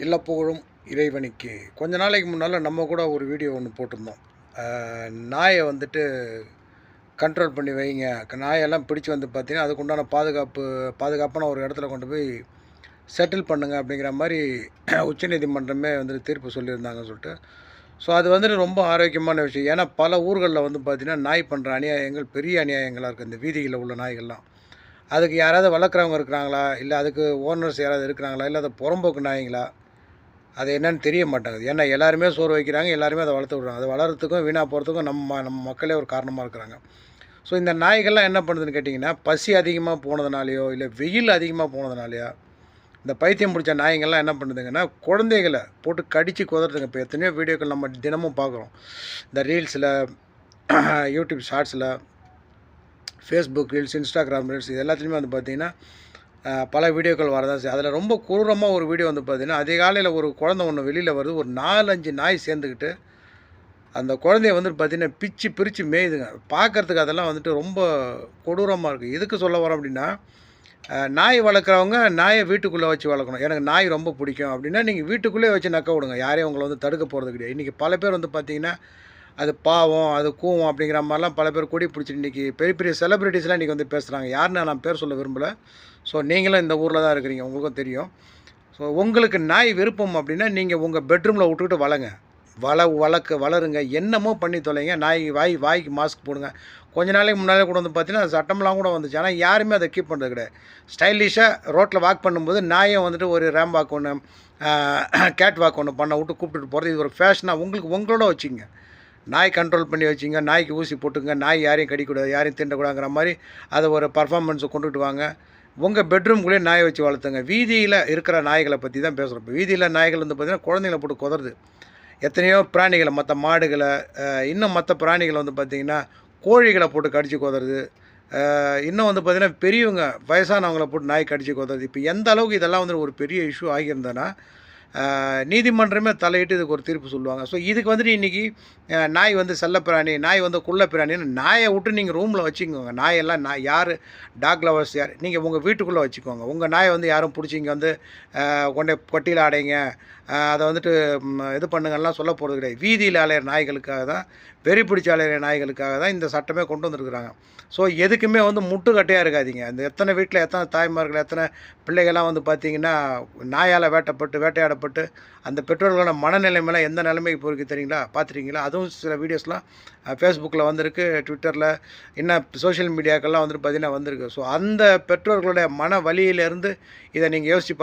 எல்லா புகழும் இறைவனுக்கு. கொஞ்ச நாளைக்கு முன்னால் நம்ம கூட ஒரு வீடியோ ஒன்று போட்டிருந்தோம். நாயை வந்துட்டு கண்ட்ரோல் பண்ணி வைங்க, நாயெல்லாம் பிடிச்சி வந்து பார்த்தீங்கன்னா அதுக்குண்டான பாதுகாப்பான ஒரு இடத்துல கொண்டு போய் செட்டில் பண்ணுங்க அப்படிங்கிற மாதிரி உச்சநீதிமன்றமே வந்துட்டு தீர்ப்பு சொல்லியிருந்தாங்கன்னு சொல்லிட்டு. ஸோ அது வந்துட்டு ரொம்ப ஆரோக்கியமான விஷயம். ஏன்னா பல ஊர்களில் வந்து பார்த்திங்கன்னா நாய் பண்ணுற அநியாயங்கள் பெரிய அநியாயங்களாக இருக்குது. இந்த வீதிகளில் உள்ள நாய்கள்லாம் அதுக்கு யாராவது வளர்க்குறவங்க இருக்கிறாங்களா, இல்லை அதுக்கு ஓனர்ஸ் யாராவது இருக்கிறாங்களா, இல்லை அதை புறம்போக்கு நாய்ங்களா, அது என்னன்னு தெரிய மாட்டேங்குது. ஏன்னா எல்லாருமே சோறு வைக்கிறாங்க, எல்லாருமே அதை வளர்த்து விட்றாங்க. அது வளர்கிறதுக்கும் வீணாக போகிறதுக்கும் நம்ம மக்களே ஒரு காரணமாக இருக்கிறாங்க. ஸோ இந்த நாய்கள்லாம் என்ன பண்ணுதுன்னு கேட்டிங்கன்னா, பசி அதிகமாக போனதுனாலையோ இல்லை வெயில் அதிகமாக போனதுனாலையோ இந்த பைத்தியம் பிடிச்ச நாய்ங்கள்லாம் என்ன பண்ணுதுங்கன்னா, குழந்தைகளை போட்டு கடித்து குதறதுங்க. இப்போ எத்தனையோ வீடியோக்கள் நம்ம தினமும் பார்க்குறோம். இந்த ரீல்ஸில், யூடியூப் ஷார்ட்ஸில், ஃபேஸ்புக் ரீல்ஸ், இன்ஸ்டாகிராம் ரீல்ஸ் இது எல்லாத்துலேயுமே வந்து பார்த்திங்கன்னா பல வீடியோக்கள் வரதான் செய்யும். அதில் ரொம்ப கொடூரமாக ஒரு வீடியோ வந்து பார்த்திங்கன்னா, அதிகாலையில் ஒரு குழந்தை ஒன்று வெளியில் வருது. ஒரு 4-5 நாய் சேர்ந்துக்கிட்டு அந்த குழந்தைய வந்துட்டு பார்த்திங்கன்னா பிரித்து மேயுதுங்க. பார்க்குறதுக்கு அதெல்லாம் வந்துட்டு ரொம்ப கொடூரமாக இருக்குது. எதுக்கு சொல்ல வரோம் அப்படின்னா, நாய் வளர்க்குறவங்க நாயை வீட்டுக்குள்ளே வச்சு வளர்க்கணும். எனக்கு நாய் ரொம்ப பிடிக்கும் அப்படின்னா நீங்கள் வீட்டுக்குள்ளே வச்சு நக்க விடுங்க. யாரையும் உங்களை வந்து தடுக்க போகிறது கிடையாது. இன்றைக்கி பல பேர் வந்து பார்த்திங்கன்னா அது பாவம், அது கூவம் அப்படிங்கிற மாதிரிலாம் பல பேர் கொடி பிடிச்சிட்டு இன்றைக்கி பெரிய பெரிய செலிப்ரிட்டிஸ்லாம் இன்றைக்கி வந்து பேசுகிறாங்க. யாருன்னு நான் பேர் சொல்ல விரும்பலை. ஸோ நீங்களும் இந்த ஊரில் தான் இருக்கிறீங்க, உங்களுக்கும் தெரியும். ஸோ உங்களுக்கு நாய் விருப்பம் அப்படின்னா நீங்கள் உங்கள் பெட்ரூமில் விட்டுக்கிட்டு வளருங்க, என்னமோ பண்ணி தொலைங்க. நாய் வாய்க்கு மாஸ்க் போடுங்க. கொஞ்ச நாளைக்கு முன்னாலே கூட வந்து பார்த்தீங்கன்னா சட்டம்லாம் கூட வந்துச்சு. ஆனால் யாருமே அதை கீப் பண்ணுறது கிடையாது. ஸ்டைலிஷாக ரோட்டில் வாக் பண்ணும்போது நாயை வந்துட்டு ஒரு ரேம் வாக் ஒன்று, கேட் வாக் ஒன்று பண்ண விட்டு கூப்பிட்டுட்டு போகிறது இது ஒரு ஃபேஷனாக உங்களோட வச்சுங்க. நாய் கண்ட்ரோல் பண்ணி வச்சுங்க, நாய்க்கு ஊசி போட்டுங்க, நாய் யாரையும் கடிக்கூடாது, யாரையும் தீண்டக்கூடாதுங்கிற மாதிரி அதை ஒரு பர்ஃபார்மன்ஸை கொண்டுட்டு வாங்க. உங்கள் பெட்ரூம்குள்ளேயே நாயை வச்சு வளர்த்துங்க. வீதியில் இருக்கிற நாய்களை பற்றி தான் பேசுகிறோம். இப்போ வீதியில் நாய்கள் வந்து பார்த்திங்கன்னா குழந்தைங்கள போட்டு குதறுது. எத்தனையோ பிராணிகளை, மற்ற மாடுகளை, இன்னும் மற்ற பிராணிகளை வந்து பார்த்திங்கன்னா கோழிகளை போட்டு கடித்து குதறுது. இன்னும் வந்து பார்த்திங்கன்னா பெரியவங்க வயசானவங்களை போட்டு நாய் கடித்து குதறுது. இப்போ எந்த அளவுக்கு இதெல்லாம் வந்து ஒரு பெரிய இஷ்யூ ஆகியிருந்தேன்னா நீதிமன்றமே தலையிட்டு இதுக்கு ஒரு தீர்ப்பு சொல்லுவாங்க. ஸோ இதுக்கு வந்துட்டு இன்றைக்கி நாய் வந்து செல்லப்பிராணி, நாய் வந்து குள்ளப்பிராணின்னு நாயை விட்டு நீங்கள் ரூமில் வச்சுக்கோங்க. நாயெல்லாம் யார் டாக் லவர்ஸ் யார், நீங்கள் உங்கள் வீட்டுக்குள்ளே வச்சுக்கோங்க. உங்கள் நாயை வந்து யாரும் பிடிச்சி இங்கே வந்து கொண்டே கொட்டியில் அடைங்க, அதை வந்துட்டு இது பண்ணுங்கலாம் சொல்ல போகிறது கிடையாது. வீதியில் அலையிற நாய்களுக்காக தான், வெறி பிடிச்ச அலையிற நாய்களுக்காக தான் இந்த சட்டமே கொண்டு வந்துருக்குறாங்க. ஸோ எதுக்குமே வந்து முட்டுக்கட்டையாக இருக்காதீங்க. இந்த எத்தனை வீட்டில் எத்தனை தாய்மார்கள், எத்தனை பிள்ளைகள்லாம் வந்து பார்த்திங்கன்னா நாயால் வேட்டையாடப்பட்டு அந்த பெற்றோர்களோட மனநிலைமைலாம் எந்த நிலைமைக்கு போயிருக்கு தெரியுங்களா, பார்த்துருக்கீங்களா? அதுவும் சில வீடியோஸ்லாம் ஃபேஸ்புக்கில் வந்திருக்கு, ட்விட்டரில், இன்னும் சோஷியல் மீடியாக்கெல்லாம் வந்துட்டு பார்த்திங்கன்னா வந்திருக்கு. ஸோ அந்த பெற்றோர்களுடைய மன வலியிலேருந்து இதை நீங்கள் யோசிச்சு